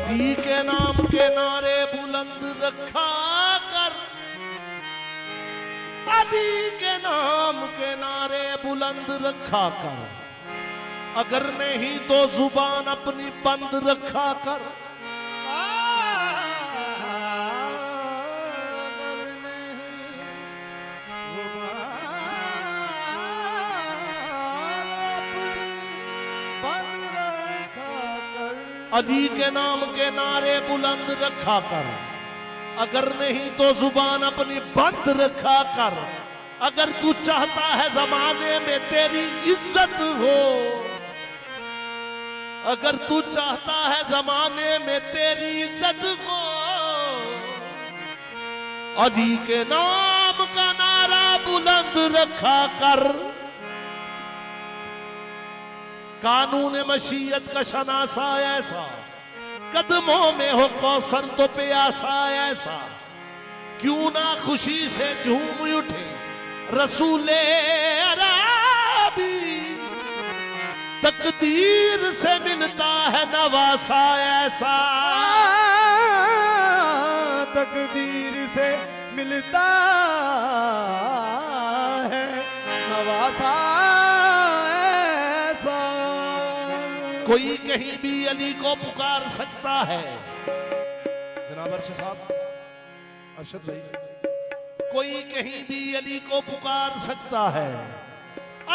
अली के नाम के नारे बुलंद रखा कर, अली के नाम के नारे बुलंद रखा कर, अगर नहीं तो जुबान अपनी बंद रखा कर। अली के नाम के नारे बुलंद रखा कर, अगर नहीं तो जुबान अपनी बंद रखा कर। अगर तू चाहता है जमाने में तेरी इज्जत हो, अगर तू चाहता है जमाने में तेरी इज्जत हो, अली के नाम का नारा बुलंद रखा कर। कानून मशीयत का शनासा ऐसा, कदमों में हो कौसर तो प्यासा ऐसा, क्यों ना खुशी से झूम उठे रसूले अरबी। तकदीर से मिलता है नवासा ऐसा, तकदीर से मिलता है नवासा। कोई कहीं भी अली को पुकार सकता है। जनाब अरशद साहब, अरशद भाई, कोई कहीं भी अली को पुकार सकता है।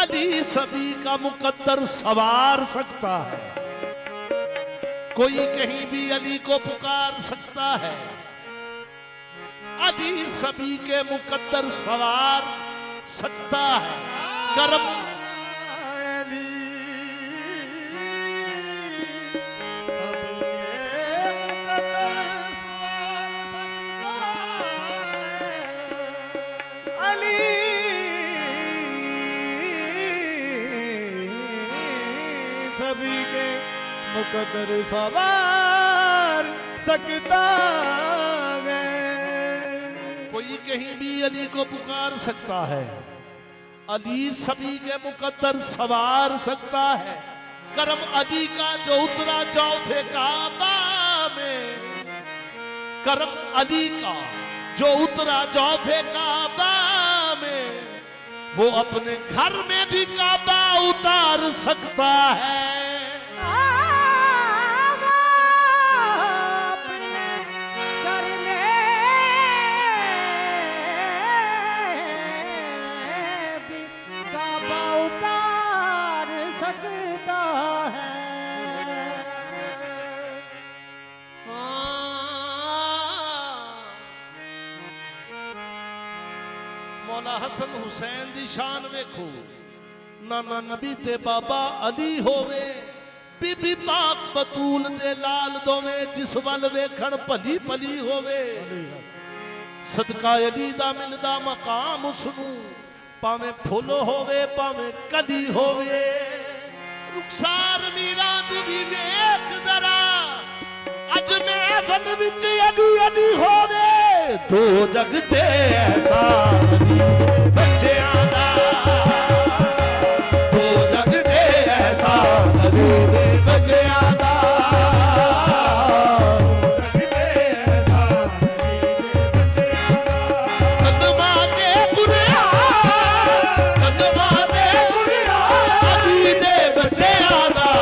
अली सभी का मुकद्दर सवार सकता है। कोई कहीं भी अली को पुकार सकता है। अली सभी के मुकद्दर सवार सकता है। करम सभी के मुकद्दर सवार सकता है। कोई कहीं भी अली को पुकार सकता है। अली सभी के मुकद्दर सवार सकता है। करम अली का जो उतरा जौफे काबा में, करम अली का जो उतरा जौफे काबा में, वो अपने घर में भी काबा उतार सकता है। मौला हसन हुसैन दी शान वेखो, नाना नबी ते बाबा अली होवे, बीबी पाक बतूल दे लाल दोवे, जिस वल वेखण भली भली होवे। सदका अली दा मिलदा मकाम उसनू, भावें फुल होवे भावें कली होवे। रुखसार मीरा तू भी वेख जरा, अज महफल विच अली अली होवे। दो जग ते ऐसा अली बच्चेआं दा, दो जग ते ऐसा अली दे बच्चेआं दा, कदमा ते कुरान, कदमा ते कुरान, अली दे बच्चेआं दा।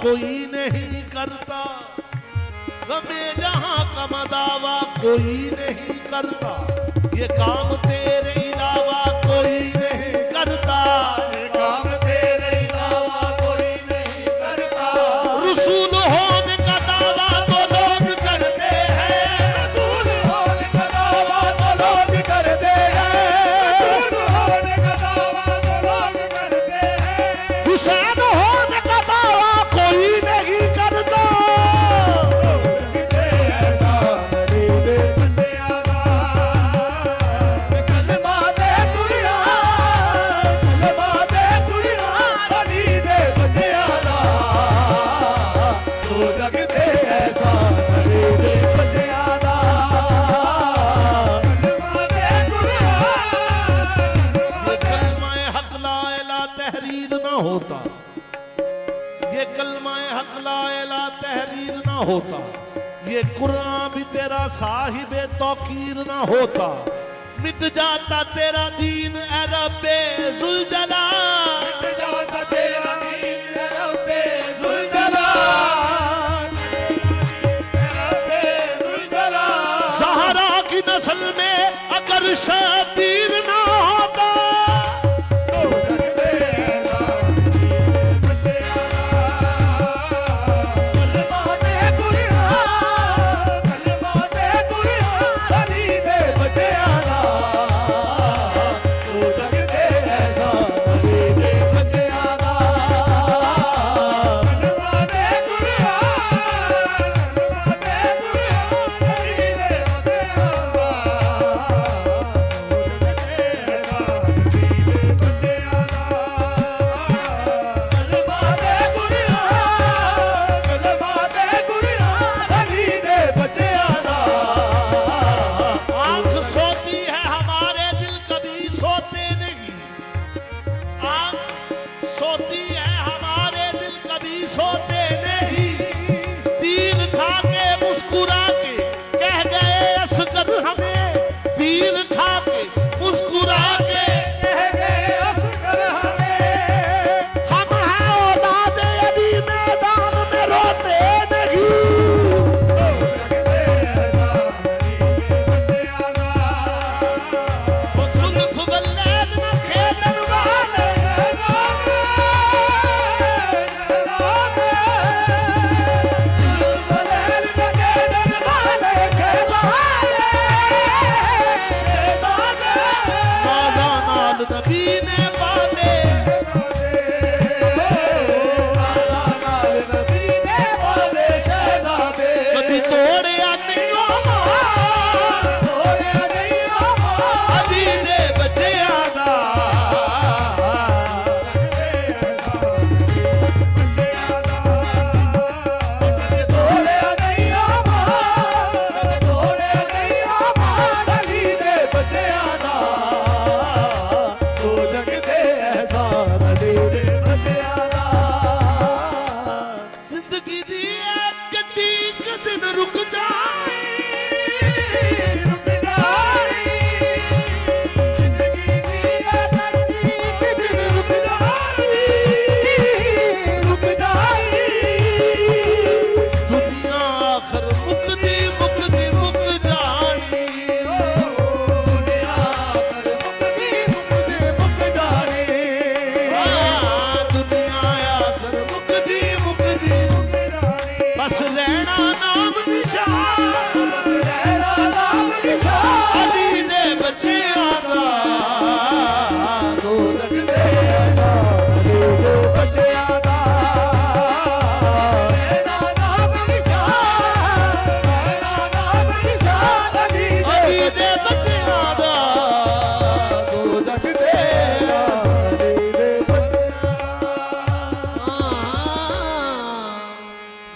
कोई नहीं करता, गमे जहां कम दावा कोई नहीं करता, ये काम तेरे अलावा कोई नहीं करता, ये काम तेरे अलावा कोई नहीं करता। रसूल होने का दावा तो लोग करते हैं, रसूल होने का दावा तो लोग करते हैं, रसूल होने का दावा तो लोग करते हैं। हुसैन होने का दावा कोई नहीं करता। ऐसा मेरे बंदियां दा कलमा दे कुरान, कलमा दे कुरान अली दे बंदियां दा तो लगदे ऐसा मेरे बंदियां दा कलमा दे ये कुरान। कलमाए हक ला इला तहरीर ना होता, ये कलमाए हक ला इला तहरीर ना होता, ये कुरान भी तेरा साहिबे तौकीर ना होता, मिट जाता तेरा दीन ए रब्बे जुल जलाल। जाता तेरा दीन रब्बे जुल जलाल, रब्बे जुल जलाल। सहारा की नस्ल में अगर शबीर ना होता, तो लगदे ऐसा बंदियां दा कलमा दे कुरान, कलमा दे कुरान अली दे बंदियां दा तो लगदे ऐसा अली दे बंदियां दा कलमा दे कुरान, कलमा दे कुरान अली दे बंदियां आंख सोती है हमारे दिल कभी सोते नहीं, आंख सोती है हमारे दिल कभी सोते नहीं, तीर खा के मुस्कुरा के कह गए असगर हमें, तीर खा के मुस्कुरा के हम हैं औलाद अली मैदान में रोते नहीं। जुल्फ वल्लैल न खेलन वाले, नाज़ा नाल नबी ने पाले, कदी तोड़िया नहीं अजी दे बच्चियां दा। जिंदगी दी एक गड्डी एक दिन रुक जा,